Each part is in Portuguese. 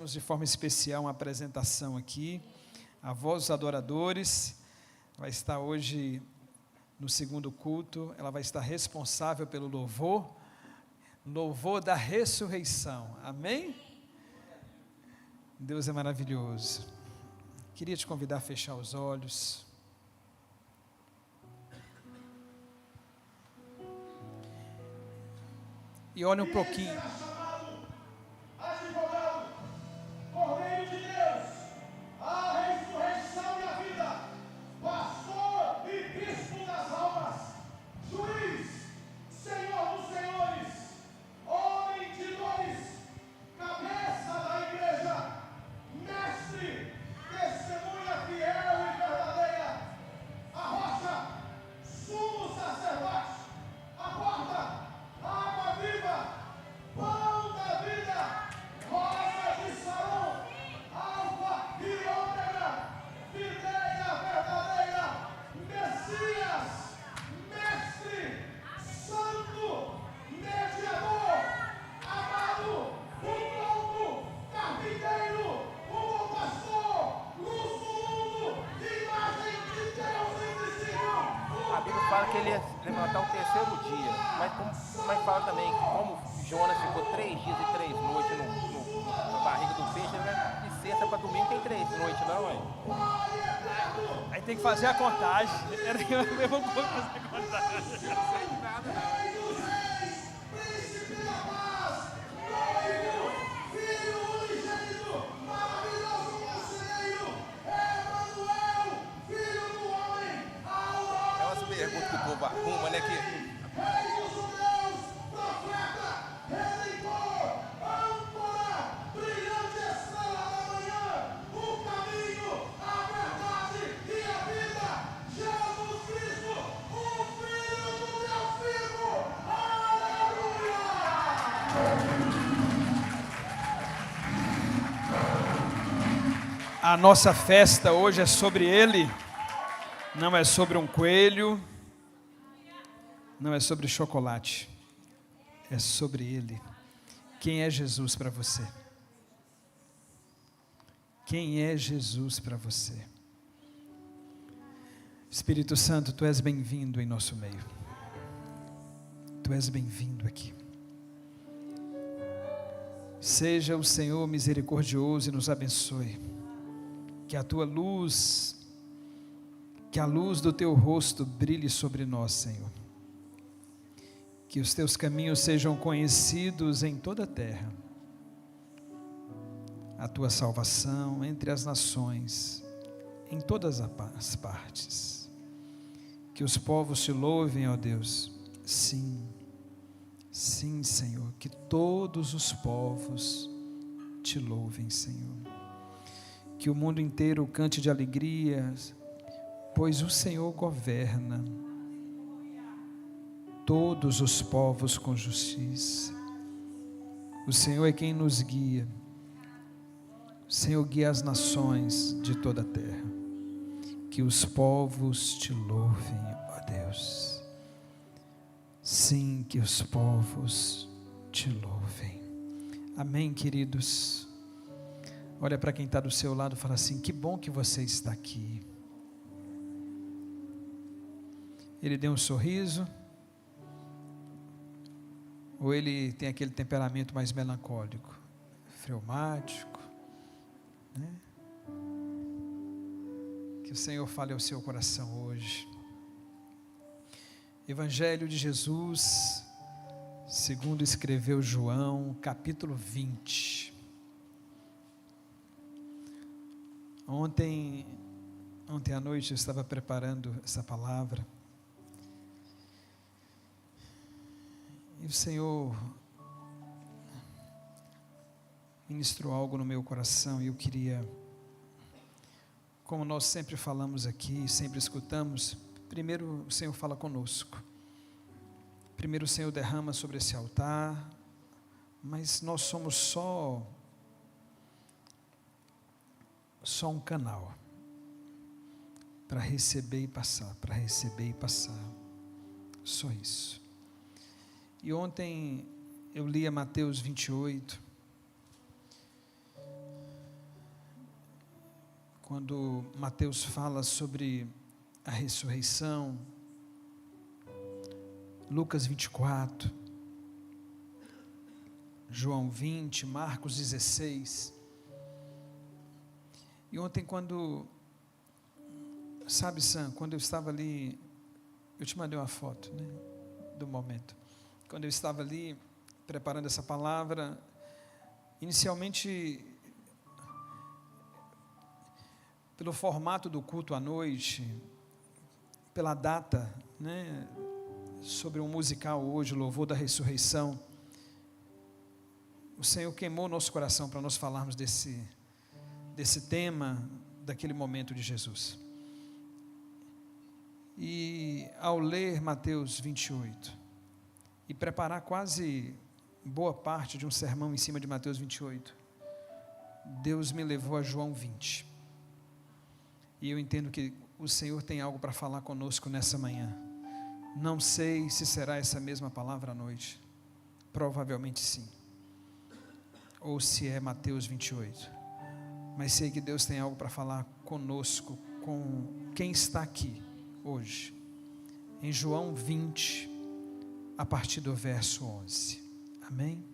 De forma especial uma apresentação aqui. A Voz dos Adoradores vai estar hoje no segundo culto. Ela vai estar responsável pelo louvor da ressurreição. Amém? Deus é maravilhoso. Queria te convidar a fechar os olhos. E olha um pouquinho. Que ele ia levantar o terceiro dia, mas fala também que como Jonas ficou 3 dias e 3 noites na barriga do peixe, né? De sexta para domingo tem 3 noites, não, hein? Aí tem que fazer a contagem. Era a mesma coisa fazer a contagem. Não sei nada, não. Pergunta que o povo arruma, né? A nossa festa hoje é sobre Ele. Não é sobre um coelho, não é sobre chocolate, é sobre Ele. Quem é Jesus para você? Quem é Jesus para você? Espírito Santo, Tu és bem-vindo em nosso meio. Tu és bem-vindo aqui. Seja o Senhor misericordioso e nos abençoe. Que a Tua luz, que a luz do Teu rosto brilhe sobre nós, Senhor. Que os Teus caminhos sejam conhecidos em toda a terra. A Tua salvação entre as nações, em todas as partes. Que os povos Te louvem, ó Deus. Sim, sim, Senhor. Que todos os povos Te louvem, Senhor. Que o mundo inteiro cante de alegria, pois o Senhor governa todos os povos com justiça. O Senhor é quem nos guia. O Senhor guia as nações de toda a terra. Que os povos Te louvem, ó Deus. Sim, que os povos Te louvem. Amém, queridos. Olha para quem está do seu lado e fala assim: que bom que você está aqui. Ele deu um sorriso? Ou ele tem aquele temperamento mais melancólico, fleumático, né? Que o Senhor fale ao seu coração hoje. Evangelho de Jesus, segundo escreveu João, capítulo 20. Ontem à noite eu estava preparando essa palavra. E o Senhor ministrou algo no meu coração e eu queria, como nós sempre falamos aqui, sempre escutamos, primeiro o Senhor fala conosco. Primeiro o Senhor derrama sobre esse altar, mas nós somos só um canal para receber e passar, só isso. E ontem eu li a Mateus 28, quando Mateus fala sobre a ressurreição, Lucas 24, João 20, Marcos 16. E ontem sabe, Sam, quando eu estava ali, eu te mandei uma foto, né, do momento. Quando eu estava ali, preparando essa palavra, inicialmente, pelo formato do culto à noite, pela data, né, sobre um musical hoje, Louvor da Ressurreição, o Senhor queimou nosso coração para nós falarmos desse tema, daquele momento de Jesus. E ao ler Mateus 28, e preparar quase boa parte de um sermão em cima de Mateus 28, Deus me levou a João 20, e eu entendo que o Senhor tem algo para falar conosco nessa manhã. Não sei se será essa mesma palavra à noite, provavelmente sim, ou se é Mateus 28, mas sei que Deus tem algo para falar conosco, com quem está aqui hoje, em João 20, a partir do verso 11, amém?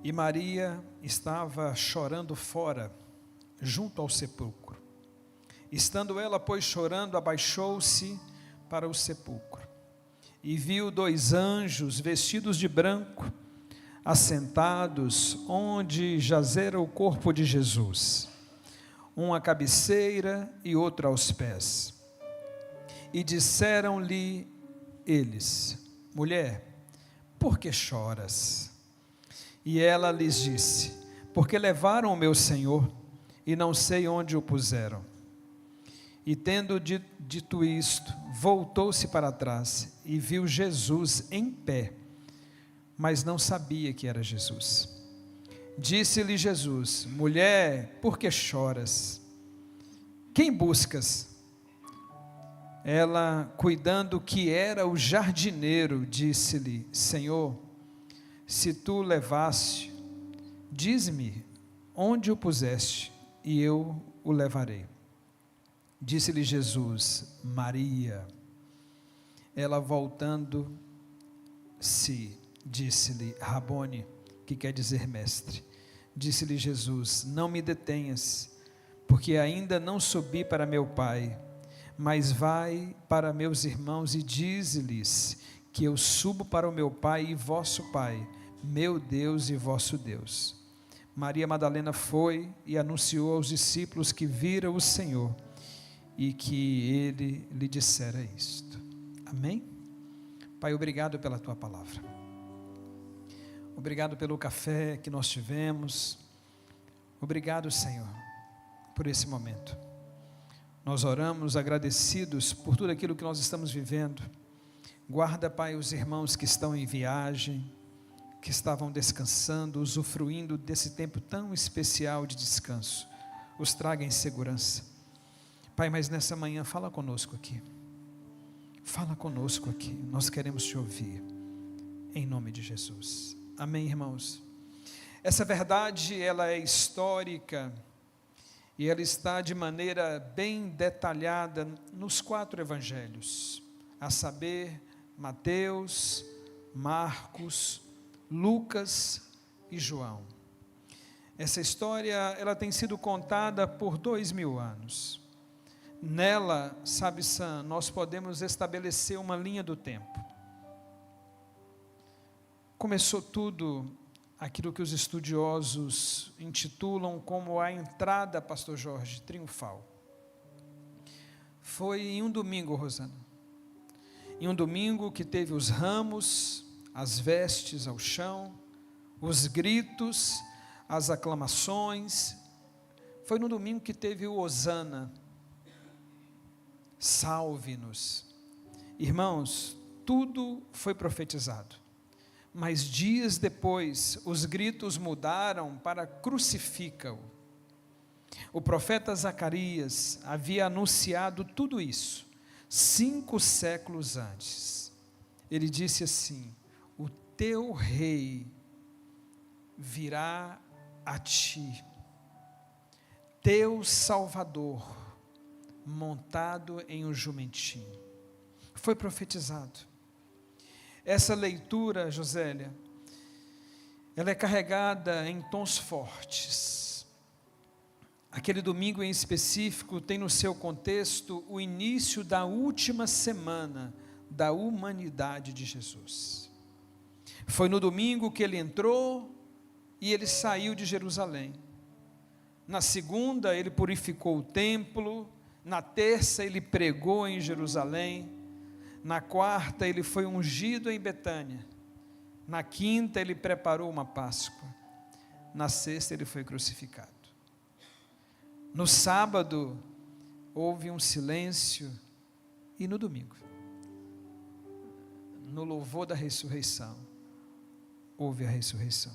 E Maria estava chorando fora, junto ao sepulcro. Estando ela, pois, chorando, abaixou-se para o sepulcro, e viu 2 anjos vestidos de branco, assentados onde jazera o corpo de Jesus, um à cabeceira e outro aos pés. E disseram-lhe eles: mulher, por que choras? E ela lhes disse: porque levaram o meu Senhor, e não sei onde o puseram. E tendo dito isto, voltou-se para trás, e viu Jesus em pé, mas não sabia que era Jesus. Disse-lhe Jesus: mulher, por que choras? Quem buscas? Ela, cuidando que era o jardineiro, disse-lhe: Senhor, se tu o levaste, dize-me onde o puseste, e eu o levarei. Disse-lhe Jesus: Maria. Ela, voltando-se, disse-lhe: Rabone, que quer dizer mestre. Disse-lhe Jesus: não me detenhas, porque ainda não subi para meu Pai, mas vai para meus irmãos e dize-lhes que eu subo para o meu Pai e vosso Pai, meu Deus e vosso Deus. Maria Madalena foi e anunciou aos discípulos que vira o Senhor e que ele lhe dissera isto. Amém? Pai, obrigado pela tua palavra. Obrigado pelo café que nós tivemos. Obrigado, Senhor, por esse momento. Nós oramos agradecidos por tudo aquilo que nós estamos vivendo. Guarda, Pai, os irmãos que estão em viagem, que estavam descansando, usufruindo desse tempo tão especial de descanso. Os traga em segurança. Pai, mas nessa manhã fala conosco aqui. Fala conosco aqui. Nós queremos te ouvir. Em nome de Jesus. Amém, irmãos? Essa verdade, ela é histórica e ela está de maneira bem detalhada nos 4 evangelhos, a saber, Mateus, Marcos, Lucas e João. Essa história, ela tem sido contada por 2000 anos. Nela, sabe, Sam, nós podemos estabelecer uma linha do tempo. Começou tudo aquilo que os estudiosos intitulam como a entrada, pastor Jorge, triunfal. Foi em um domingo, Rosana. Em um domingo que teve os ramos, as vestes ao chão, os gritos, as aclamações. Foi no domingo que teve o Hosana, salve-nos. Irmãos, tudo foi profetizado. Mas dias depois, os gritos mudaram para crucifica-o. O profeta Zacarias havia anunciado tudo isso, 5 séculos antes. Ele disse assim: o teu rei virá a ti, teu Salvador, montado em um jumentinho. Foi profetizado. Essa leitura, Josélia, ela é carregada em tons fortes. Aquele domingo em específico tem no seu contexto o início da última semana da humanidade de Jesus. Foi no domingo que ele entrou e ele saiu de Jerusalém. Na segunda ele purificou o templo, na terça ele pregou em Jerusalém, na quarta ele foi ungido em Betânia, na quinta ele preparou uma Páscoa, na sexta ele foi crucificado. No sábado houve um silêncio e no domingo, no louvor da ressurreição, houve a ressurreição.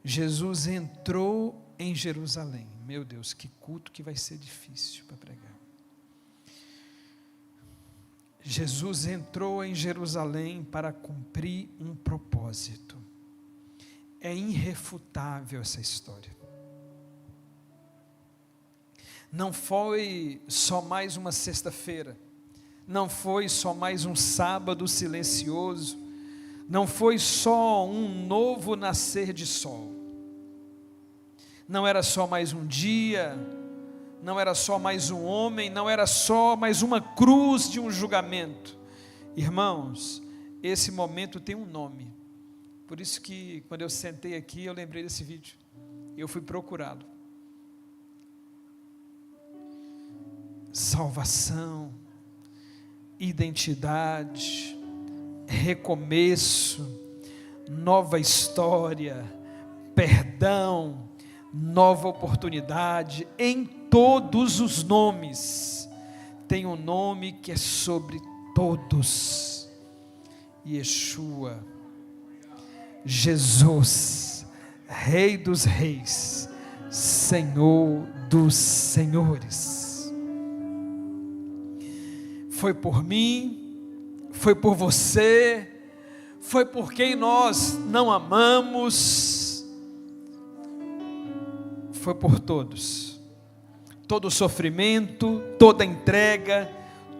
Jesus entrou em Jerusalém. Meu Deus, que culto que vai ser difícil para pregar. Jesus entrou em Jerusalém para cumprir um propósito. É irrefutável essa história. Não foi só mais uma sexta-feira, não foi só mais um sábado silencioso, não foi só um novo nascer de sol, não era só mais um dia, não era só mais um homem, não era só mais uma cruz de um julgamento. Irmãos, esse momento tem um nome. Por isso que quando eu sentei aqui, eu lembrei desse vídeo. Eu fui procurá-lo. Salvação, identidade, recomeço, nova história, perdão, nova oportunidade. Em todos os nomes tem um nome que é sobre todos: Yeshua, Jesus, Rei dos Reis, Senhor dos Senhores. Foi por mim, foi por você, foi por quem nós não amamos, foi por todos. Todo sofrimento, toda entrega,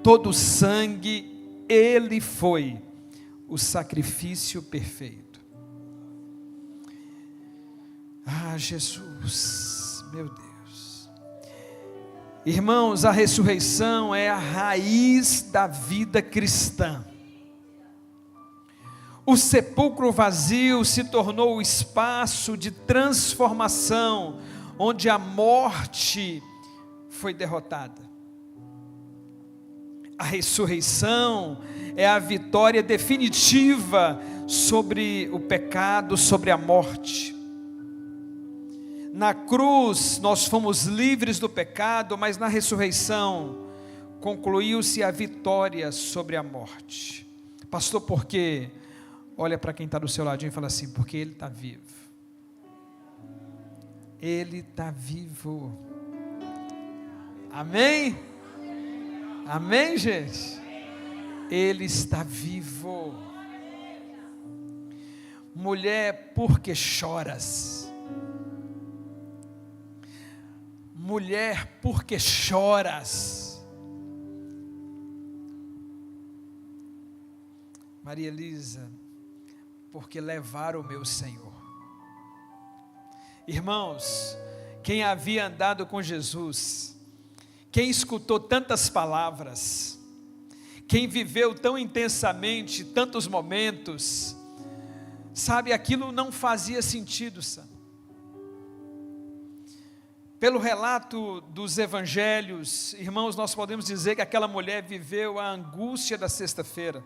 todo sangue, Ele foi o sacrifício perfeito. Ah, Jesus, meu Deus. Irmãos, a ressurreição é a raiz da vida cristã. O sepulcro vazio se tornou o espaço de transformação, onde a morte foi derrotada. A ressurreição é a vitória definitiva sobre o pecado, sobre a morte. Na cruz nós fomos livres do pecado, mas na ressurreição concluiu-se a vitória sobre a morte. Pastor, por quê? Olha para quem está do seu ladinho e fala assim: porque Ele está vivo. Ele está vivo. Amém? Amém, gente? Ele está vivo. Mulher, por que choras? Mulher, por que choras? Maria Elisa, porque levaram o meu Senhor. Irmãos, quem havia andado com Jesus, quem escutou tantas palavras, quem viveu tão intensamente tantos momentos, sabe, aquilo não fazia sentido, sabe? Pelo relato dos evangelhos, irmãos, nós podemos dizer que aquela mulher viveu a angústia da sexta-feira,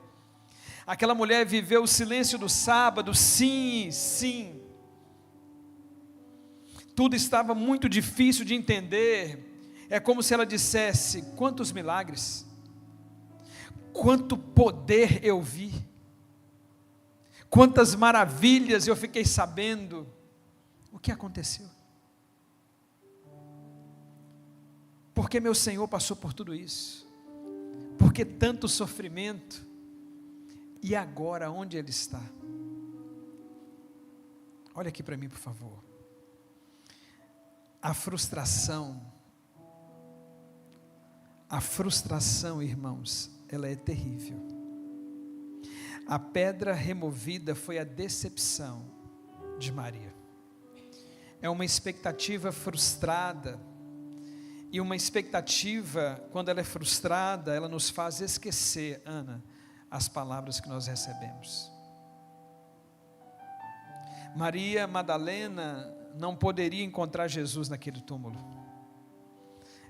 aquela mulher viveu o silêncio do sábado. Sim, sim, tudo estava muito difícil de entender. É como se ela dissesse: quantos milagres, quanto poder eu vi, quantas maravilhas eu fiquei sabendo. O que aconteceu? Porque meu Senhor passou por tudo isso, porque que tanto sofrimento? E agora, onde ele está? Olha aqui para mim, por favor. A frustração, irmãos, ela é terrível. A pedra removida foi a decepção de Maria. É uma expectativa frustrada, e uma expectativa, quando ela é frustrada, ela nos faz esquecer, Ana, as palavras que nós recebemos. Maria Madalena não poderia encontrar Jesus naquele túmulo.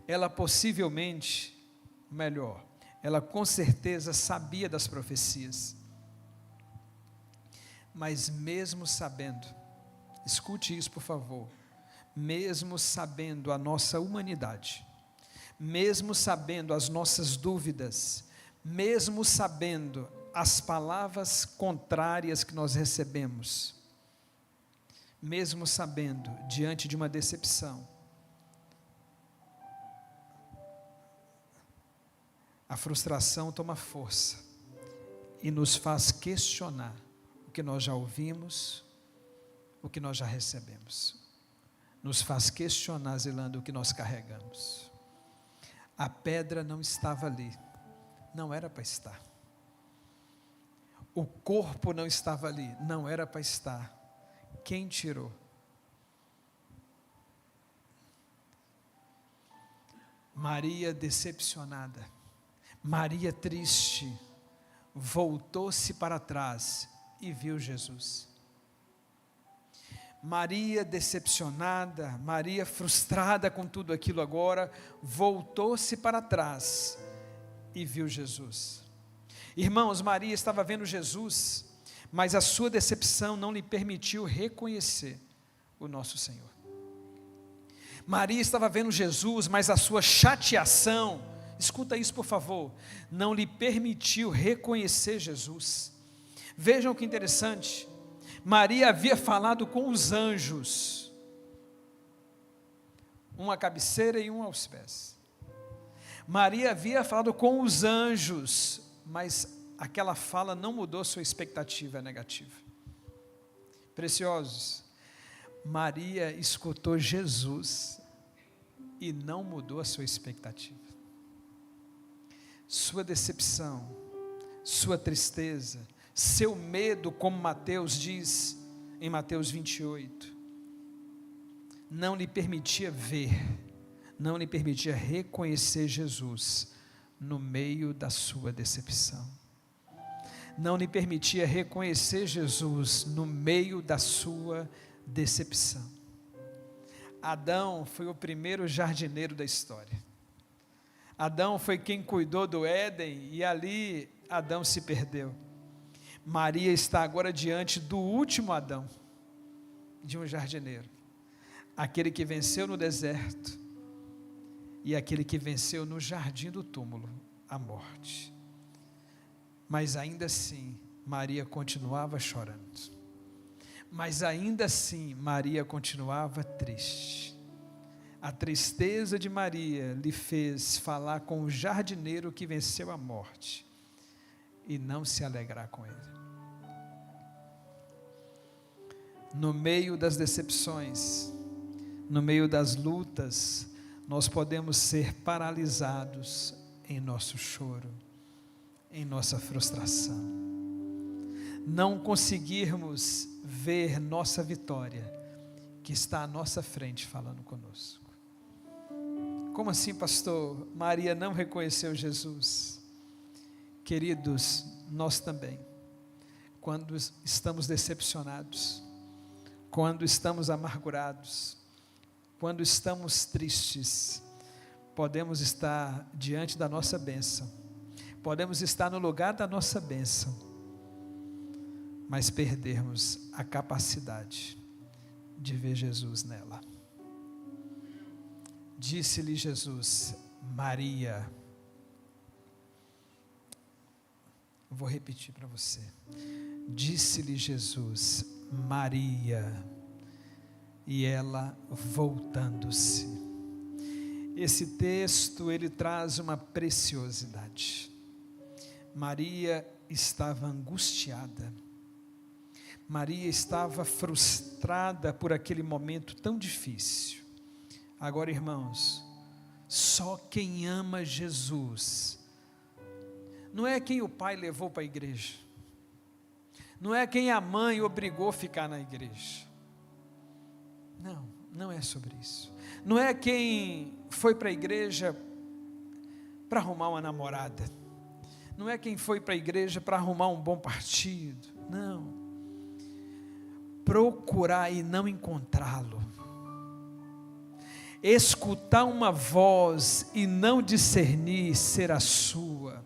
Ela possivelmente, melhor, ela com certeza sabia das profecias. Mas mesmo sabendo, escute isso por favor, mesmo sabendo a nossa humanidade, mesmo sabendo as nossas dúvidas, mesmo sabendo as palavras contrárias que nós recebemos, mesmo sabendo, diante de uma decepção, a frustração toma força e nos faz questionar o que nós já ouvimos, o que nós já recebemos. Nos faz questionar, Zilanda, o que nós carregamos. A pedra não estava ali, não era para estar. O corpo não estava ali, não era para estar. Quem tirou? Maria decepcionada, Maria triste, voltou-se para trás e viu Jesus. Maria decepcionada, Maria frustrada com tudo aquilo agora, voltou-se para trás e viu Jesus. Irmãos, Maria estava vendo Jesus, mas a sua decepção não lhe permitiu reconhecer o nosso Senhor. Maria estava vendo Jesus, mas a sua chateação, escuta isso por favor, não lhe permitiu reconhecer Jesus. Vejam que interessante, Maria havia falado com os anjos, um à cabeceira e um aos pés. Maria havia falado com os anjos, mas aquela fala não mudou sua expectativa negativa. Preciosos, Maria escutou Jesus e não mudou a sua expectativa. Sua decepção, sua tristeza, seu medo, como Mateus diz em Mateus 28, não lhe permitia ver, não lhe permitia reconhecer Jesus no meio da sua decepção. Não lhe permitia reconhecer Jesus no meio da sua decepção. Adão foi o primeiro jardineiro da história. Adão foi quem cuidou do Éden e ali Adão se perdeu. Maria está agora diante do último Adão, de um jardineiro, aquele que venceu no deserto e aquele que venceu no jardim do túmulo, a morte. Mas ainda assim, Maria continuava chorando. Mas ainda assim, Maria continuava triste. A tristeza de Maria lhe fez falar com o jardineiro que venceu a morte e não se alegrar com ele. No meio das decepções, no meio das lutas, nós podemos ser paralisados em nosso choro, em nossa frustração, não conseguirmos ver nossa vitória, que está à nossa frente falando conosco. Como assim, pastor? Maria não reconheceu Jesus. Queridos, nós também, quando estamos decepcionados, quando estamos amargurados, quando estamos tristes, podemos estar diante da nossa bênção, podemos estar no lugar da nossa bênção, mas perdermos a capacidade de ver Jesus nela. Disse-lhe Jesus, Maria. Vou repetir para você. Disse-lhe Jesus, Maria. E ela voltando-se. Esse texto, ele traz uma preciosidade. Maria estava angustiada. Maria estava frustrada por aquele momento tão difícil. Agora, irmãos, só quem ama Jesus, não é quem o pai levou para a igreja, não é quem a mãe obrigou a ficar na igreja, não é sobre isso. Não é quem foi para a igreja para arrumar uma namorada, não é quem foi para a igreja para arrumar um bom partido, não. Procurar e não encontrá-lo, escutar uma voz e não discernir ser a sua.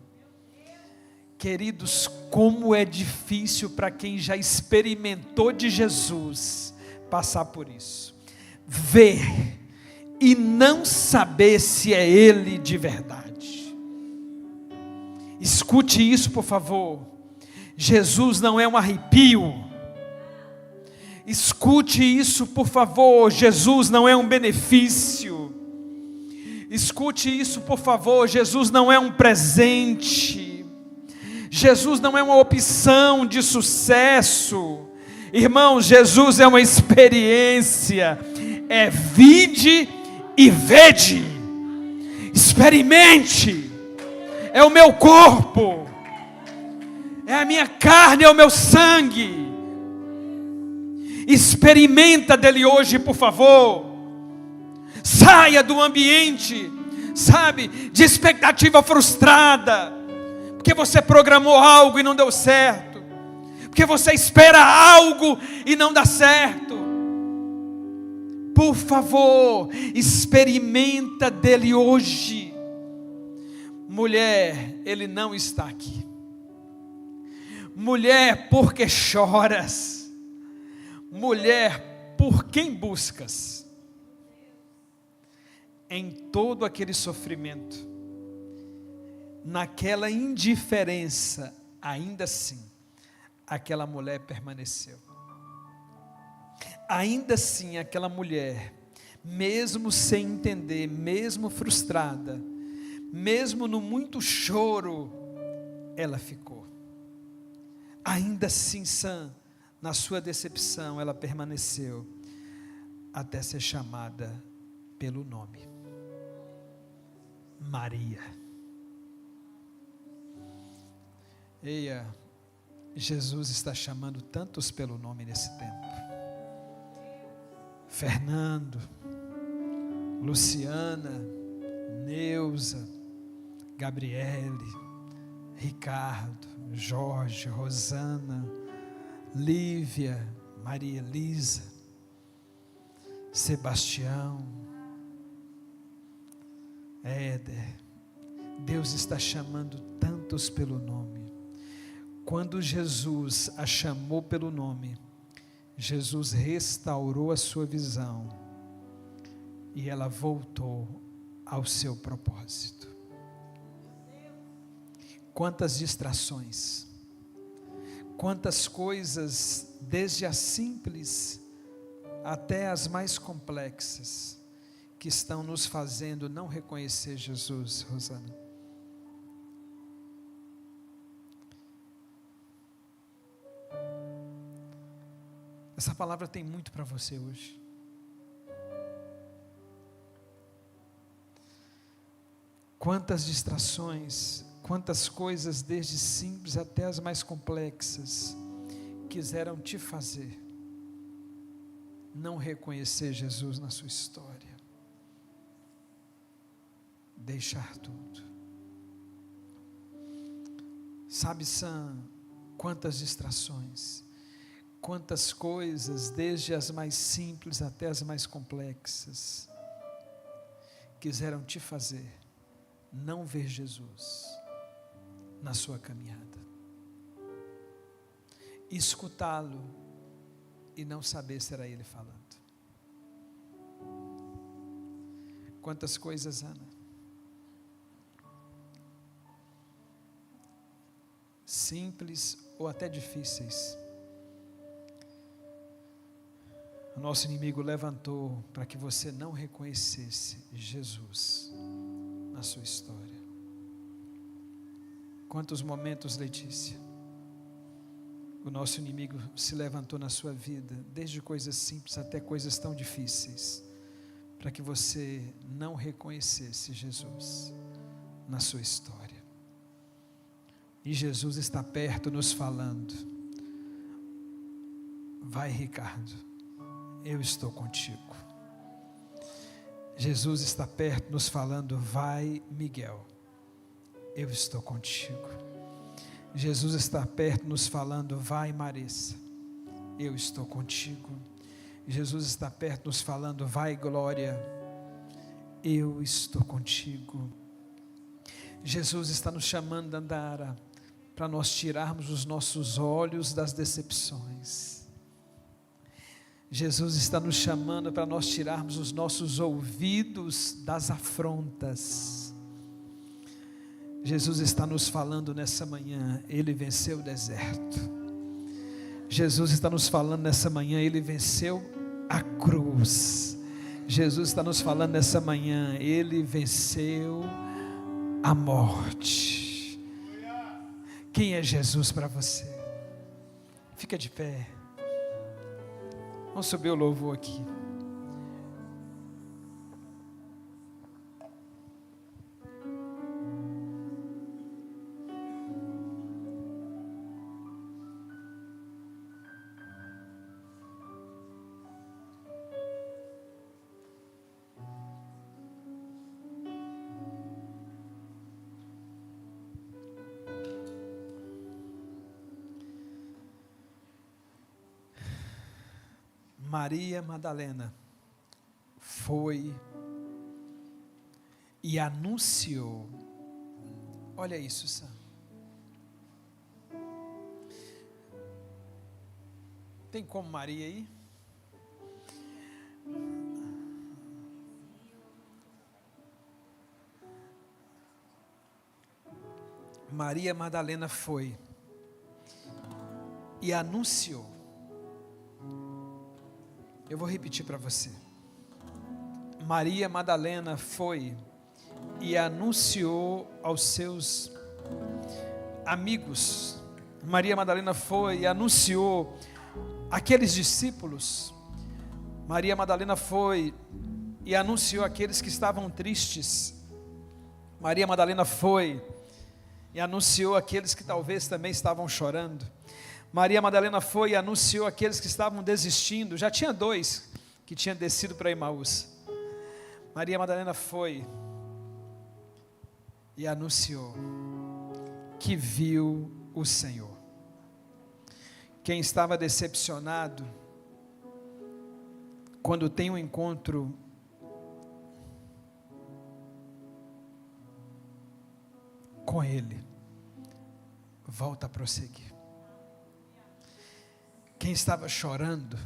Queridos, como é difícil para quem já experimentou de Jesus passar por isso, ver e não saber se é Ele de verdade. Escute isso, por favor. Jesus não é um arrepio. Escute isso, por favor. Jesus não é um benefício. Escute isso, por favor. Jesus não é um presente. Jesus não é uma opção de sucesso. Irmãos, Jesus é uma experiência. É vinde e vede. Experimente. É o meu corpo. É a minha carne, é o meu sangue. Experimenta dele hoje, por favor. Saia do ambiente, sabe, de expectativa frustrada, porque você programou algo e não deu certo, porque você espera algo e não dá certo. Por favor, experimenta dele hoje. Mulher, ele não está aqui. Mulher, por que choras? Mulher, por quem buscas? Em todo aquele sofrimento, naquela indiferença, ainda assim, aquela mulher permaneceu. Ainda assim, aquela mulher, mesmo sem entender, mesmo frustrada, mesmo no muito choro, ela ficou. Ainda assim, na sua decepção, ela permaneceu até ser chamada pelo nome, Maria. Eia, Jesus está chamando tantos pelo nome nesse tempo. Fernando, Luciana, Neuza, Gabriele, Ricardo, Jorge, Rosana, Lívia, Maria Elisa, Sebastião, Éder. Deus está chamando tantos pelo nome. Quando Jesus a chamou pelo nome, Jesus restaurou a sua visão e ela voltou ao seu propósito. Quantas distrações, quantas coisas, desde as simples até as mais complexas, que estão nos fazendo não reconhecer Jesus, Rosana. Essa palavra tem muito para você hoje. Quantas distrações, quantas coisas, desde simples até as mais complexas, quiseram te fazer não reconhecer Jesus na sua história. Deixar tudo. Sabe, Sam, quantas distrações, quantas coisas, desde as mais simples até as mais complexas, quiseram te fazer não ver Jesus na sua caminhada, escutá-lo e não saber se era Ele falando. Quantas coisas, Ana, simples ou até difíceis, o nosso inimigo levantou para que você não reconhecesse Jesus na sua história. Quantos momentos, Letícia, o nosso inimigo se levantou na sua vida, desde coisas simples até coisas tão difíceis, para que você não reconhecesse Jesus na sua história. E Jesus está perto nos falando: vai, Ricardo, eu estou contigo. Jesus está perto nos falando: vai, Miguel, eu estou contigo. Jesus está perto nos falando: vai, Marissa, eu estou contigo. Jesus está perto nos falando: vai, Glória, eu estou contigo. Jesus está nos chamando, Dandara, para nós tirarmos os nossos olhos das decepções. Jesus está nos chamando para nós tirarmos os nossos ouvidos das afrontas. Jesus está nos falando nessa manhã: Ele venceu o deserto. Jesus está nos falando nessa manhã: Ele venceu a cruz. Jesus está nos falando nessa manhã: Ele venceu a morte. Quem é Jesus para você? Fica de pé. Vamos subir o louvor aqui. Maria Madalena foi e anunciou. Olha isso, Sam. Tem como Maria aí? Maria Madalena foi e anunciou. Eu vou repetir para você. Maria Madalena foi e anunciou aos seus amigos. Maria Madalena foi e anunciou aqueles discípulos. Maria Madalena foi e anunciou aqueles que estavam tristes. Maria Madalena foi e anunciou aqueles que talvez também estavam chorando. Maria Madalena foi e anunciou aqueles que estavam desistindo. Já tinha 2 que tinham descido para Emaús. Maria Madalena foi e anunciou que viu o Senhor. Quem estava decepcionado, quando tem um encontro com Ele, volta a prosseguir. Quem estava chorando,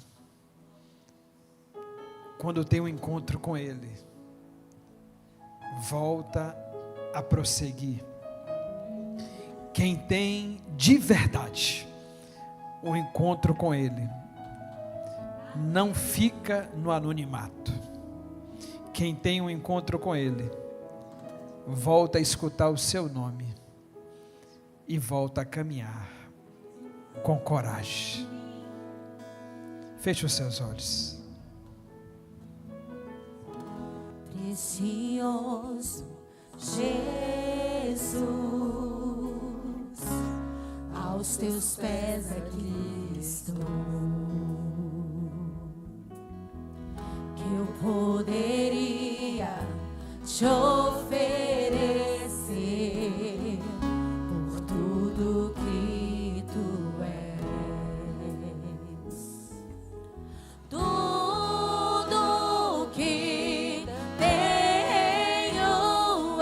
quando tem um encontro com Ele, volta a prosseguir. Quem tem de verdade um encontro com Ele, não fica no anonimato. Quem tem um encontro com Ele, volta a escutar o seu nome e volta a caminhar com coragem. Feche os seus olhos. Precioso Jesus, aos teus pés aqui estou, que eu poderia te oferecer por tudo que tu és. Tudo que tenho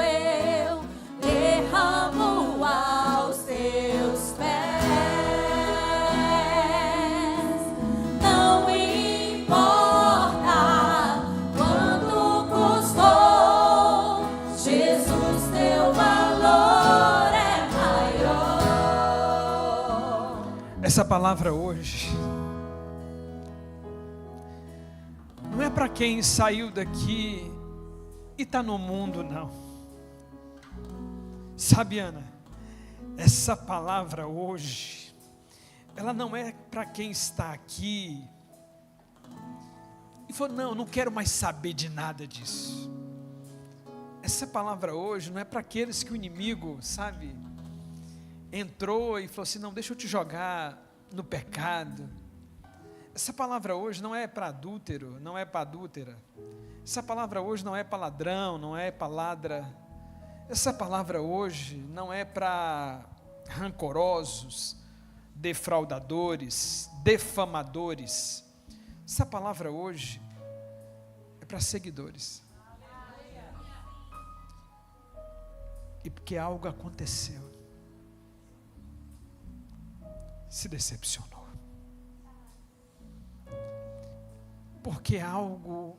eu derramo aos teus pés. Não importa quanto custou, Jesus, teu valor é maior. Essa palavra hoje não é para quem saiu daqui e está no mundo, não. Sabe, Ana, essa palavra hoje, ela não é para quem está aqui e falou, não quero mais saber de nada disso. Essa palavra hoje não é para aqueles que o inimigo, sabe, entrou e falou assim, não, deixa eu te jogar no pecado. Essa palavra hoje não é para adúltero, não é para adúltera. Essa palavra hoje não é para ladrão, não é para ladra. Essa palavra hoje não é para rancorosos, defraudadores, defamadores. Essa palavra hoje é para seguidores. E porque algo aconteceu, se decepcionou. Porque algo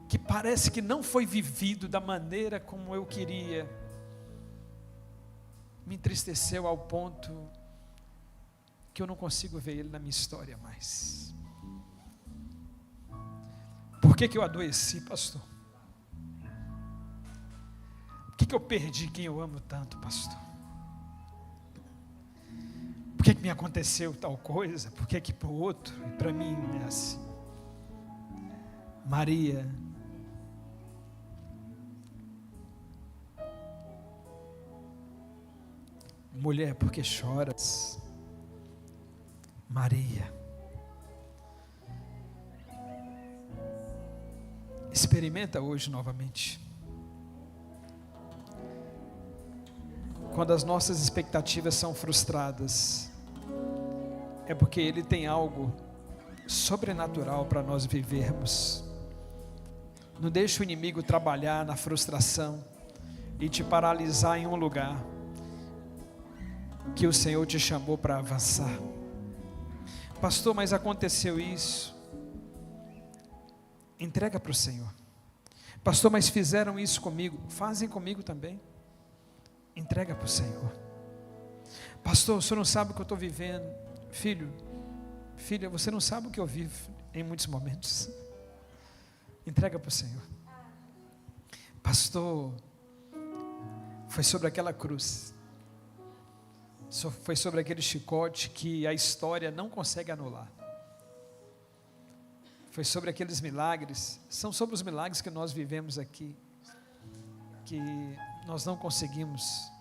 que parece que não foi vivido da maneira como eu queria, me entristeceu ao ponto que eu não consigo ver ele na minha história mais. Por que eu adoeci, pastor? Por que eu perdi quem eu amo tanto, pastor? Por que me aconteceu tal coisa? Por que para o outro e para mim é assim? Maria, mulher, por que choras? Maria, experimenta hoje novamente. Quando as nossas expectativas são frustradas, é porque Ele tem algo sobrenatural para nós vivermos. Não deixe o inimigo trabalhar na frustração e te paralisar em um lugar que o Senhor te chamou para avançar. Pastor, mas aconteceu isso. Entrega para o Senhor. Pastor, mas fizeram isso comigo. Fazem comigo também. Entrega para o Senhor. Pastor, o senhor não sabe o que eu estou vivendo. Filha, você não sabe o que eu vivo em muitos momentos. Entrega para o Senhor. Pastor, foi sobre aquela cruz, foi sobre aquele chicote que a história não consegue anular. Foi sobre aqueles milagres, são sobre os milagres que nós vivemos aqui, que nós não conseguimos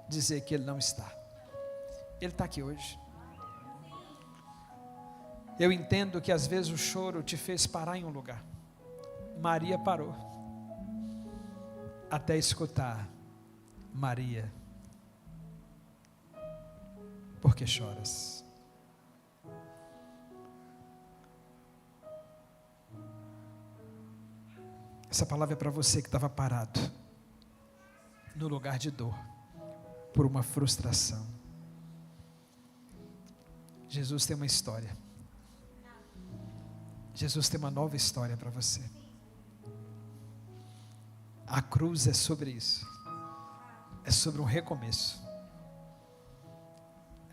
dizer que Ele não está. Ele está aqui hoje. Eu entendo que às vezes o choro te fez parar em um lugar. Maria parou, até escutar: Maria, por que choras? Essa palavra é para você que estava parado no lugar de dor, por uma frustração. Jesus tem uma história. Jesus tem uma nova história para você. A cruz é sobre isso. É sobre um recomeço.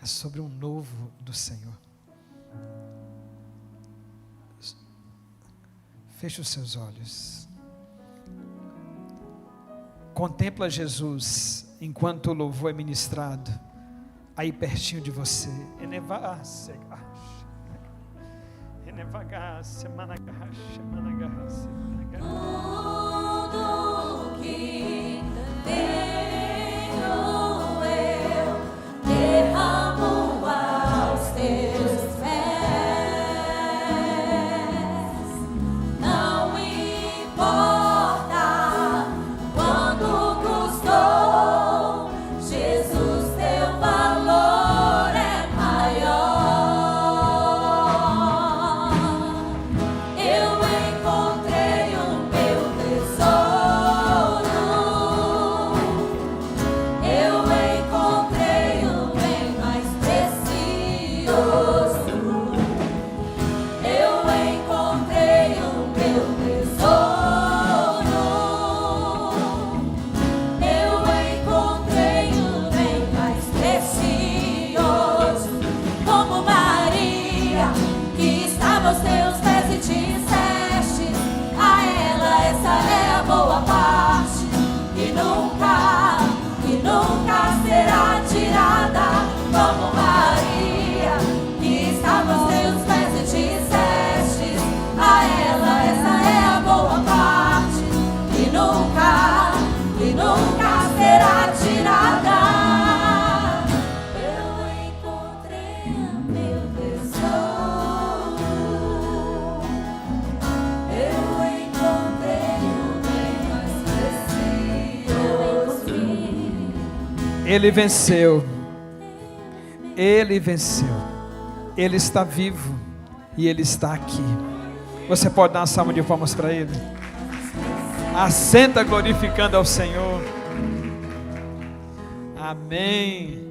É sobre um novo do Senhor. Feche os seus olhos. Contempla Jesus enquanto o louvor é ministrado aí pertinho de você. Tudo que tenho eu derramo aos teus pés. Não importa quanto custou, Jesus, teu valor é maior. Eu encontrei o meu tesouro Ele venceu. Ele venceu. Ele está vivo e Ele está aqui. Você pode dar uma salva de palmas para Ele? Assenta glorificando ao Senhor. Amém.